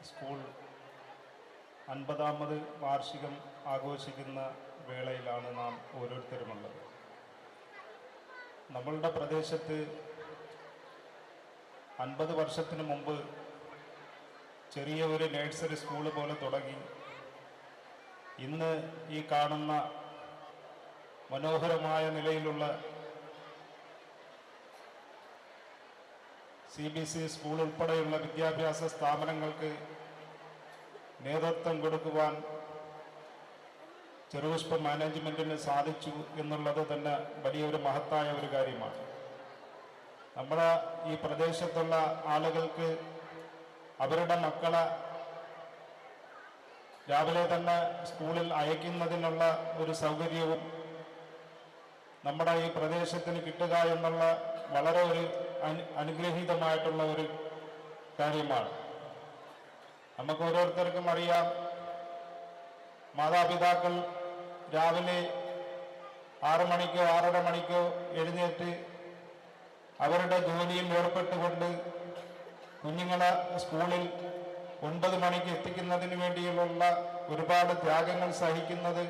School 50ാമത് വാർഷികം ആഘോഷിക്കുന്ന വേളയിലാണ് നാം ഓരോരുത്തരുമുള്ളത്. നമ്മളുടെ പ്രദേശത്ത് 50 വർഷത്തിന് മുമ്പ് ചെറിയ ഒരു നഴ്സറി സ്കൂൾ പോലെ തുടങ്ങി ഇന്ന് ഈ കാണുന്ന മനോഹരമായ നിലയിലുള്ള CBSE സ്കൂൾ ഉൾപ്പെടെയുള്ള വിദ്യാഭ്യാസ സ്ഥാപനങ്ങൾക്ക് നേതൃത്വം കൊടുക്കുവാൻ ചെറുപുഷ്പ മാനേജ്മെൻറ്റിന് സാധിച്ചു എന്നുള്ളത് തന്നെ വലിയൊരു മഹത്തായ ഒരു കാര്യമാണ്. നമ്മുടെ ഈ പ്രദേശത്തുള്ള ആളുകൾക്ക് അവരുടെ മക്കളെ രാവിലെ തന്നെ സ്കൂളിൽ അയക്കുന്നതിനുള്ള ഒരു സൗകര്യവും നമ്മുടെ ഈ പ്രദേശത്തിന് കിട്ടുക എന്നുള്ള വളരെ ഒരു അനുഗ്രഹീതമായിട്ടുള്ള ഒരു കാര്യമാണ്. നമുക്ക് ഓരോരുത്തർക്കും അറിയാം, മാതാപിതാക്കൾ രാവിലെ 6 മണിക്കോ 6:30 മണിക്കോ എഴുന്നേറ്റ് അവരുടെ ജോലിയിൽ ഏർപ്പെട്ടുകൊണ്ട് കുഞ്ഞുങ്ങളെ സ്കൂളിൽ 9 മണിക്ക് എത്തിക്കുന്നതിന് വേണ്ടിയുള്ള ഒരുപാട് ത്യാഗങ്ങൾ സഹിക്കുന്നത്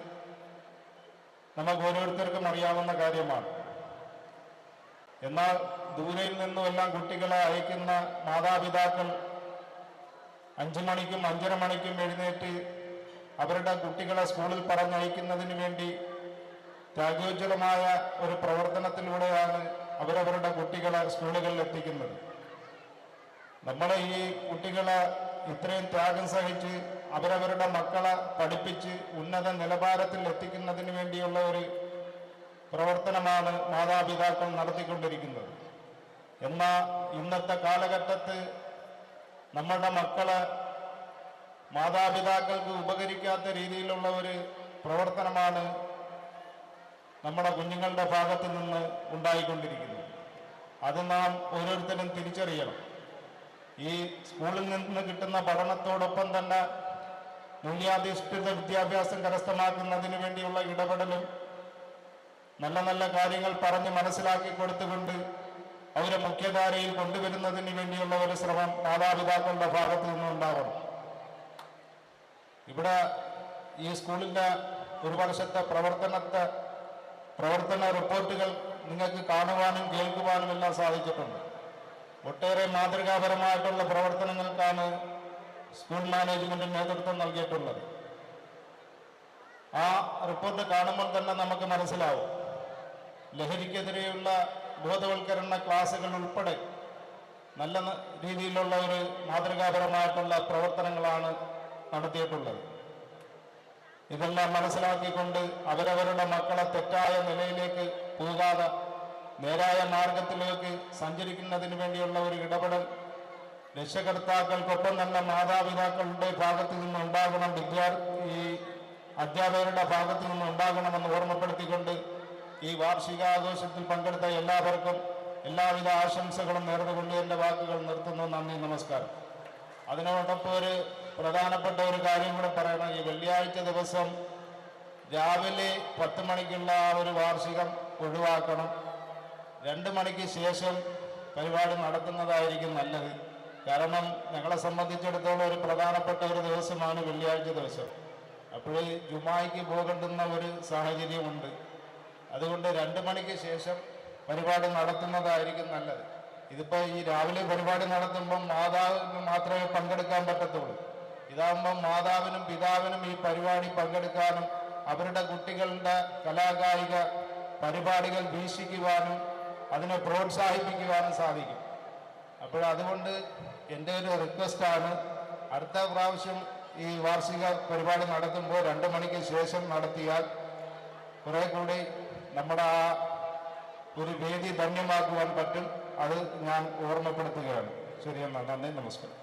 നമുക്ക് ഓരോരുത്തർക്കും അറിയാവുന്ന കാര്യമാണ്. എന്നാൽ ദൂരയിൽ നിന്നുമെല്ലാം കുട്ടികളെ അയക്കുന്ന മാതാപിതാക്കൾ 5 മണിക്കും 5:30 മണിക്കും എഴുന്നേറ്റ് അവരുടെ കുട്ടികളെ സ്കൂളിൽ പറഞ്ഞയക്കുന്നതിന് വേണ്ടി ത്യാഗോജ്വലമായ ഒരു പ്രവർത്തനത്തിലൂടെയാണ് അവരവരുടെ കുട്ടികളെ സ്കൂളുകളിൽ എത്തിക്കുന്നത്. നമ്മളെ ഈ കുട്ടികളെ ഇത്രയും ത്യാഗം സഹിച്ച് അവരവരുടെ മക്കളെ പഠിപ്പിച്ച് ഉന്നത നിലവാരത്തിൽ എത്തിക്കുന്നതിന് വേണ്ടിയുള്ള ഒരു പ്രവർത്തനമാണ് മാതാപിതാക്കൾ നടത്തിക്കൊണ്ടിരിക്കുന്നത്. എന്നാൽ ഇന്നത്തെ കാലഘട്ടത്ത് നമ്മുടെ മക്കളെ മാതാപിതാക്കൾക്ക് ഉപകരിക്കാത്ത രീതിയിലുള്ള ഒരു പ്രവർത്തനമാണ് നമ്മുടെ കുഞ്ഞുങ്ങളുടെ ഭാഗത്തു നിന്ന് ഉണ്ടായിക്കൊണ്ടിരിക്കുന്നത്. അത് നാം ഓരോരുത്തരും തിരിച്ചറിയണം. ഈ സ്കൂളിൽ നിന്ന് കിട്ടുന്ന പഠനത്തോടൊപ്പം തന്നെ മൂല്യാധിഷ്ഠിത വിദ്യാഭ്യാസം കരസ്ഥമാക്കുന്നതിന് വേണ്ടിയുള്ള ഇടപെടലും നല്ല നല്ല കാര്യങ്ങൾ പറഞ്ഞ് മനസ്സിലാക്കി കൊടുത്തുകൊണ്ട് അവരെ മുഖ്യധാരയിൽ കൊണ്ടുവരുന്നതിന് വേണ്ടിയുള്ള ഒരു ശ്രമം മാതാപിതാക്കളുടെ ഭാഗത്തു നിന്നുണ്ടാവണം. ഇവിടെ ഈ സ്കൂളിൻ്റെ ഒരു വർഷത്തെ പ്രവർത്തന റിപ്പോർട്ടുകൾ നിങ്ങൾക്ക് കാണുവാനും കേൾക്കുവാനും എല്ലാം സാധിച്ചിട്ടുണ്ട്. ഒട്ടേറെ മാതൃകാപരമായിട്ടുള്ള പ്രവർത്തനങ്ങൾക്കാണ് സ്കൂൾ മാനേജ്മെന്റ് നേതൃത്വം നൽകിയിട്ടുള്ളത്. ആ റിപ്പോർട്ട് കാണുമ്പോൾ തന്നെ നമുക്ക് മനസ്സിലാവും, ലഹരിക്കെതിരെയുള്ള ബോധവൽക്കരണ ക്ലാസുകൾ ഉൾപ്പെടെ നല്ല രീതിയിലുള്ള ഒരു മാതൃകാപരമായിട്ടുള്ള പ്രവർത്തനങ്ങളാണ് നടത്തിയിട്ടുള്ളത്. ഇതെല്ലാം മനസ്സിലാക്കിക്കൊണ്ട് അവരവരുടെ മക്കളെ തെറ്റായ നിലയിലേക്ക് പോകാതെ നേരായ മാർഗത്തിലേക്ക് സഞ്ചരിക്കുന്നതിന് വേണ്ടിയുള്ള ഒരു ഇടപെടൽ രക്ഷകർത്താക്കൾക്കൊപ്പം തന്നെ മാതാപിതാക്കളുടെ ഭാഗത്തു നിന്നുണ്ടാകണം, ഈ അധ്യാപകരുടെ ഭാഗത്തു നിന്നുണ്ടാകണമെന്ന് ഓർമ്മപ്പെടുത്തിക്കൊണ്ട് ഈ വാർഷികാഘോഷത്തിൽ പങ്കെടുത്ത എല്ലാവർക്കും എല്ലാവിധ ആശംസകളും നേർന്നുകൊണ്ട് എൻ്റെ വാക്കുകൾ നിർത്തുന്നു. നന്ദി, നമസ്കാരം. അതിനോടൊപ്പം ഒരു പ്രധാനപ്പെട്ട ഒരു കാര്യം കൂടെ പറയണം. ഈ വെള്ളിയാഴ്ച ദിവസം രാവിലെ 10 മണിക്കുള്ള ആ ഒരു വാർഷികം ഒഴിവാക്കണം. 2 മണിക്ക് ശേഷം പരിപാടി നടത്തുന്നതായിരിക്കും നല്ലത്. കാരണം ഞങ്ങളെ സംബന്ധിച്ചിടത്തോളം ഒരു പ്രധാനപ്പെട്ട ഒരു ദിവസമാണ് വെള്ളിയാഴ്ച ദിവസം. അപ്പോൾ ജുമായ്ക്ക് പോകേണ്ടുന്ന ഒരു സാഹചര്യമുണ്ട്. അതുകൊണ്ട് 2 മണിക്ക് ശേഷം പരിപാടി നടത്തുന്നതായിരിക്കും നല്ലത്. ഇതിപ്പോൾ ഈ രാവിലെ പരിപാടി നടത്തുമ്പം മാതാവിന് മാത്രമേ പങ്കെടുക്കാൻ പറ്റത്തുള്ളൂ. ഇതാകുമ്പം മാതാവിനും പിതാവിനും ഈ പരിപാടി പങ്കെടുക്കാനും അവരുടെ കുട്ടികളുടെ കലാകായിക പരിപാടികൾ വീക്ഷിക്കുവാനും അതിനെ പ്രോത്സാഹിപ്പിക്കുവാനും സാധിക്കും. അതുകൊണ്ട് എൻ്റെ ഒരു റിക്വസ്റ്റാണ്, അടുത്ത പ്രാവശ്യം ഈ വാർഷിക പരിപാടി നടത്തുമ്പോൾ 2 മണിക്ക് ശേഷം നടത്തിയാൽ കുറെ കൂടി നമ്മുടെ ആ ഒരു വേദി ധന്യമാക്കുവാൻ പറ്റും. അത് ഞാൻ ഓർമ്മപ്പെടുത്തുകയാണ്. ശരിയെന്നാൽ നന്ദി, നമസ്കാരം.